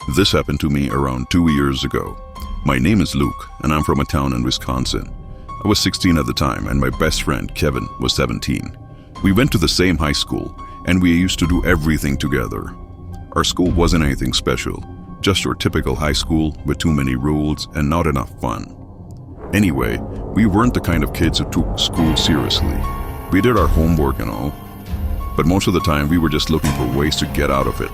This happened to me around 2 years ago. My name is Luke, and I'm from a town in Wisconsin. I was 16 at the time, and my best friend, Kevin, was 17. We went to the same high school, and we used to do everything together. Our school wasn't anything special, just your typical high school with too many rules and not enough fun. Anyway, we weren't the kind of kids who took school seriously. We did our homework and all, but most of the time we were just looking for ways to get out of it.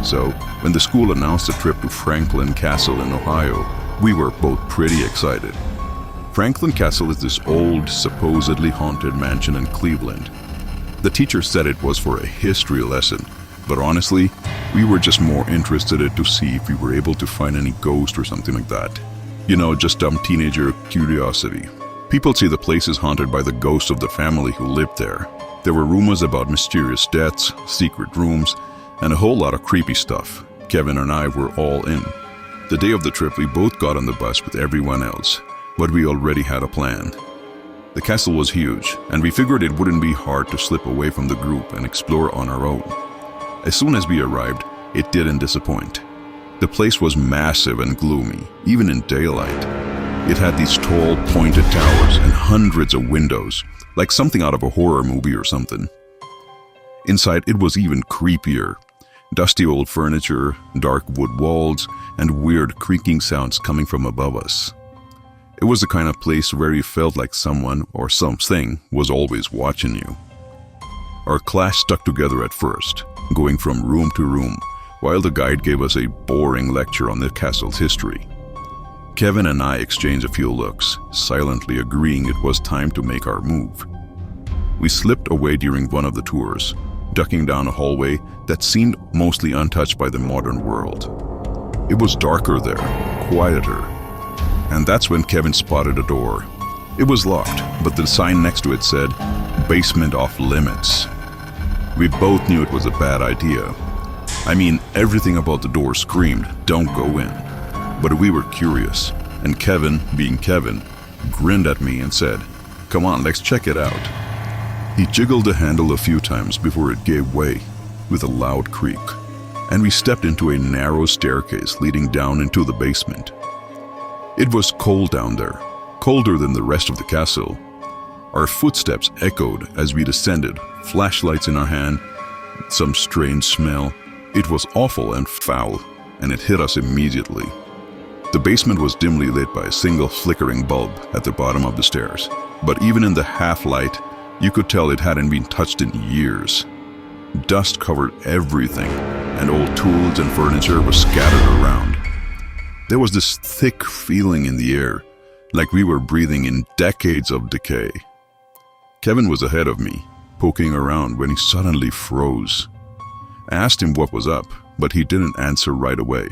So, when the school announced a trip to Franklin Castle in Ohio, we were both pretty excited. Franklin Castle is this old, supposedly haunted mansion in Cleveland. The teacher said it was for a history lesson, but honestly, we were just more interested to see if we were able to find any ghost or something like that. You know, just dumb teenager curiosity. People say the place is haunted by the ghosts of the family who lived there. There were rumors about mysterious deaths, secret rooms, and a whole lot of creepy stuff. Kevin and I were all in. The day of the trip, we both got on the bus with everyone else, but we already had a plan. The castle was huge, and we figured it wouldn't be hard to slip away from the group and explore on our own. As soon as we arrived, it didn't disappoint. The place was massive and gloomy, even in daylight. It had these tall, pointed towers and hundreds of windows, like something out of a horror movie or something. Inside, it was even creepier. Dusty old furniture, dark wood walls, and weird creaking sounds coming from above us. It was the kind of place where you felt like someone or something was always watching you. Our class stuck together at first, going from room to room, while the guide gave us a boring lecture on the castle's history. Kevin and I exchanged a few looks, silently agreeing it was time to make our move. We slipped away during one of the tours, ducking down a hallway that seemed mostly untouched by the modern world. It was darker there, quieter, and that's when Kevin spotted a door. It was locked, but the sign next to it said, "Basement off limits." We both knew it was a bad idea. I mean, everything about the door screamed, "Don't go in." But we were curious, and Kevin, being Kevin, grinned at me and said, "Come on, let's check it out." He jiggled the handle a few times before it gave way with a loud creak, and we stepped into a narrow staircase leading down into the basement. It was cold down there, colder than the rest of the castle. Our footsteps echoed as we descended, flashlights in our hand, some strange smell. It was awful and foul, and it hit us immediately. The basement was dimly lit by a single flickering bulb at the bottom of the stairs, but even in the half-light, you could tell it hadn't been touched in years. Dust covered everything, and old tools and furniture were scattered around. There was this thick feeling in the air, like we were breathing in decades of decay. Kevin was ahead of me, poking around when he suddenly froze. I asked him what was up, but he didn't answer right away.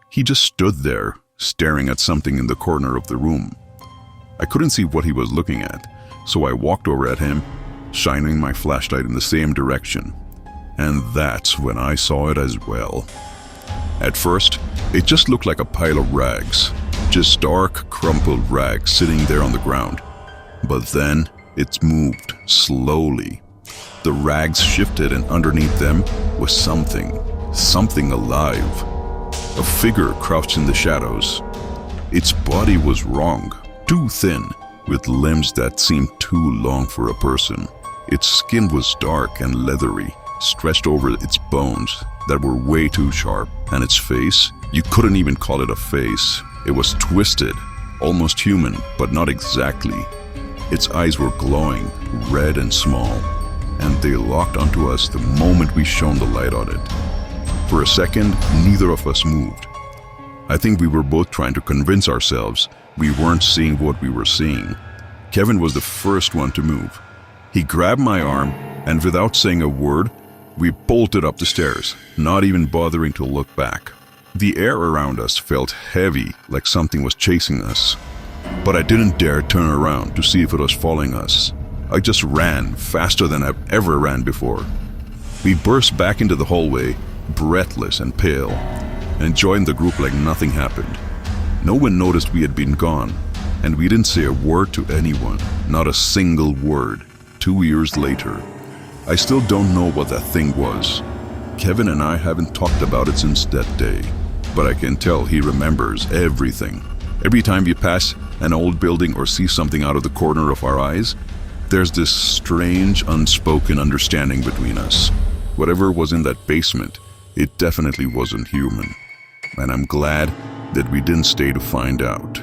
He just stood there, staring at something in the corner of the room. I couldn't see what he was looking at, so I walked over at him, shining my flashlight in the same direction. And that's when I saw it as well. At first, it just looked like a pile of rags, just dark, crumpled rags sitting there on the ground. But then, it moved slowly. The rags shifted, and underneath them was something alive. A figure crouched in the shadows. Its body was wrong, too thin, with limbs that seemed too long for a person. Its skin was dark and leathery, stretched over its bones that were way too sharp. And its face, you couldn't even call it a face. It was twisted, almost human, but not exactly. Its eyes were glowing, red and small, and they locked onto us the moment we shone the light on it. For a second, neither of us moved. I think we were both trying to convince ourselves we weren't seeing what we were seeing. Kevin was the first one to move. He grabbed my arm, and without saying a word, we bolted up the stairs, not even bothering to look back. The air around us felt heavy, like something was chasing us. But I didn't dare turn around to see if it was following us. I just ran faster than I've ever ran before. We burst back into the hallway, breathless and pale, and joined the group like nothing happened. No one noticed we had been gone, and we didn't say a word to anyone, not a single word. 2 years later, I still don't know what that thing was. Kevin and I haven't talked about it since that day, but I can tell he remembers everything. Every time we pass an old building or see something out of the corner of our eyes, there's this strange, unspoken understanding between us. Whatever was in that basement, it definitely wasn't human. And I'm glad that we didn't stay to find out.